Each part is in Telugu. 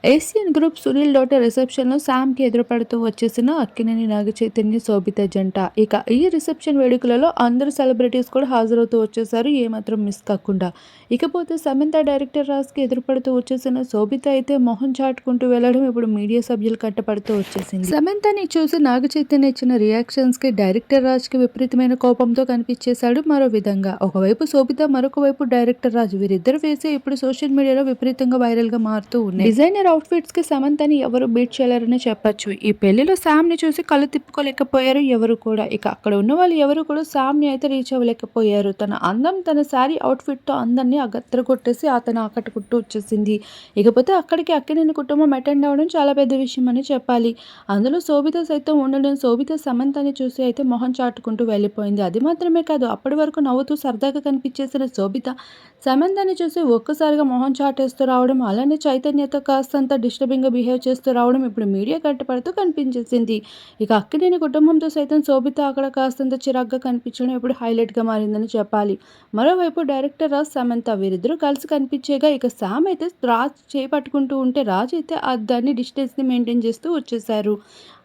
ఏషియన్ గ్రూప్ సునీల్ డాటర్ రిసెప్షన్‌లో శామ్‌కి ఎదురుపడుతూ వచ్చేసిన అక్కినేని నాగచైతన్య, శోభిత జంట. ఇక ఈ రిసెప్షన్ వేడుకలలో అందరూ సెలబ్రిటీస్ కూడా హాజరవుతూ వచ్చేసారు. ఏమాత్రం మిస్ కాకుండా. ఇకపోతే సమంత డైరెక్టర్ రాజ్‌కి ఎదురుపడుతూ వచ్చేసిన శోభిత అయితే మొహం చాటుకుంటూ వెళ్ళడం ఇప్పుడు మీడియా సభ్యులు కంటపడుతూ వచ్చేసింది. సమంతని చూసి నాగచైతన్య ఇచ్చిన రియాక్షన్స్‌కి డైరెక్టర్ రాజ్‌కి విపరీతమైన కోపంతో కనిపించేశాడు. మరో విధంగా ఒకవైపు శోభిత, మరొక వైపు డైరెక్టర్ రాజ్ వీరిద్దరు ఫేసే ఇప్పుడు సోషల్ మీడియాలో విపరీతంగా వైరల్‌గా మారుతూ ఉన్నాయి. డిజైనర్ అవుట్‌ఫిట్స్‌కి సమంతని ఎవరు బీట్ చేయలేరనే చెప్పొచ్చు. ఈ పెళ్లిలో శామ్‌ని చూసి కళ్ళు తిప్పుకోలేకపోయారు ఎవరు కూడా. ఇక అక్కడ ఉన్న వాళ్ళు ఎవరు కూడా శామ్‌ని అయితే రీచ్ అవ్వలేకపోయారు. తన అందం, తన శారీ అవుట్‌ఫిట్‌తో అందరిని అగత్రగొట్టేసి అతను ఆకట్టుకుంటూ వచ్చేసింది. ఇకపోతే అక్కడికి అక్కినేని కుటుంబం అటెండ్ అవ్వడం చాలా పెద్ద విషయం అని చెప్పాలి. అందులో శోభిత సైతం ఉండడం, శోభిత సమంతని చూసి అయితే మొహం చాటుకుంటూ వెళ్ళిపోయింది. అది మాత్రమే కాదు, అప్పటి వరకు నవ్వుతూ సరదాగా కనిపించేసిన శోభిత సమంతని చూసి ఒక్కసారిగా మొహం చాటేస్తూ రావడం, అలానే చైతన్యతో కాస్తంత డిస్టర్బింగ్‌గా బిహేవ్ చేస్తూ రావడం ఇప్పుడు మీడియా కంటపడుతూ కనిపించేసింది. ఇక అక్కినేని కుటుంబంతో సైతం శోభిత అక్కడ కాస్తంత చిరాగ్గా కనిపించడం ఇప్పుడు హైలైట్‌గా మారిందని చెప్పాలి. మరోవైపు డైరెక్టర్ రాజ్, సమంత వీరిద్దరూ కలిసి కనిపించేగా ఇక సామ్ అయితే రాజ్ చేయి పట్టుకుంటూ ఉంటే రాజ్ అయితే దాన్ని డిస్టెన్స్‌ని మెయింటైన్ చేస్తూ వచ్చేశారు.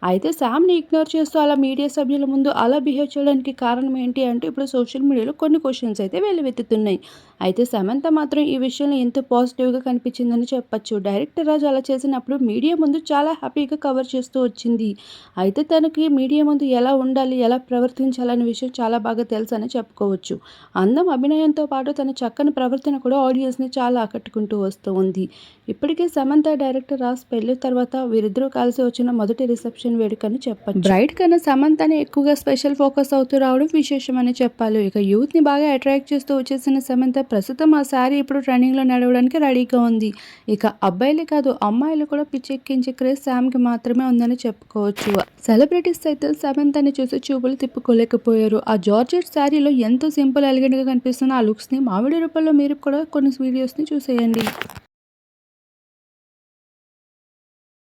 అయితే సామ్‌ని ఇగ్నోర్ చేస్తూ అలా మీడియా సభ్యుల ముందు అలా బిహేవ్ చేయడానికి కారణం ఏంటి అంటే ఇప్పుడు సోషల్ మీడియాలో కొన్ని క్వెషన్స్ అయితే వెల్లువెత్తుతున్నాయి. అయితే సమంత మాత్రం ఈ విషయంలో ఎంతో పాజిటివ్‌గా కనిపించిందని చెప్పొచ్చు. డైరెక్టర్ రాజ్ అలా చేసినప్పుడు మీడియా ముందు చాలా హ్యాపీగా కవర్ చేస్తూ వచ్చింది. అయితే తనకి మీడియా ముందు ఎలా ఉండాలి, ఎలా ప్రవర్తించాలనే విషయం చాలా బాగా తెలుసని చెప్పుకోవచ్చు. అందం, అభినయంతో పాటు తన చక్కని ప్రవర్తన కూడా ఆడియన్స్‌ని చాలా ఆకట్టుకుంటూ వస్తూ ఉంది. ఇప్పటికే సమంత, డైరెక్టర్ రాజ్ పెళ్లి తర్వాత వీరిద్దరూ కలిసి వచ్చిన మొదటి రిసెప్షన్ వేడుకని చెప్పొచ్చు. బ్రైడ్ కన్నా సమంతనే ఎక్కువగా స్పెషల్ ఫోకస్ అవుతూ రావడం విశేషమని చెప్పాలి. ఇక యూత్‌ని బాగా అట్రాక్ట్ చేస్తూ వచ్చేసిన సమంత ప్రస్తుతం ఆ శారీ ఇప్పుడు ట్రెండింగ్‌లో నడవడానికి రెడీగా ఉంది. ఇక అబ్బాయిలే కాదు, అమ్మాయిలు కూడా పిచ్చెక్కించే క్రేజ్ శామ్‌కి మాత్రమే ఉందని చెప్పుకోవచ్చు. సెలబ్రిటీస్ సైతం సమంతని చూసి చూపులు తిప్పుకోలేకపోయారు. ఆ జార్జెట్ శారీలో ఎంతో సింపుల్, ఎలిగెంట్‌గా కనిపిస్తున్న ఆ లుక్స్‌ని మామిడి రూపంలో మీరు కూడా కొన్ని వీడియోస్‌ని చూసేయండి.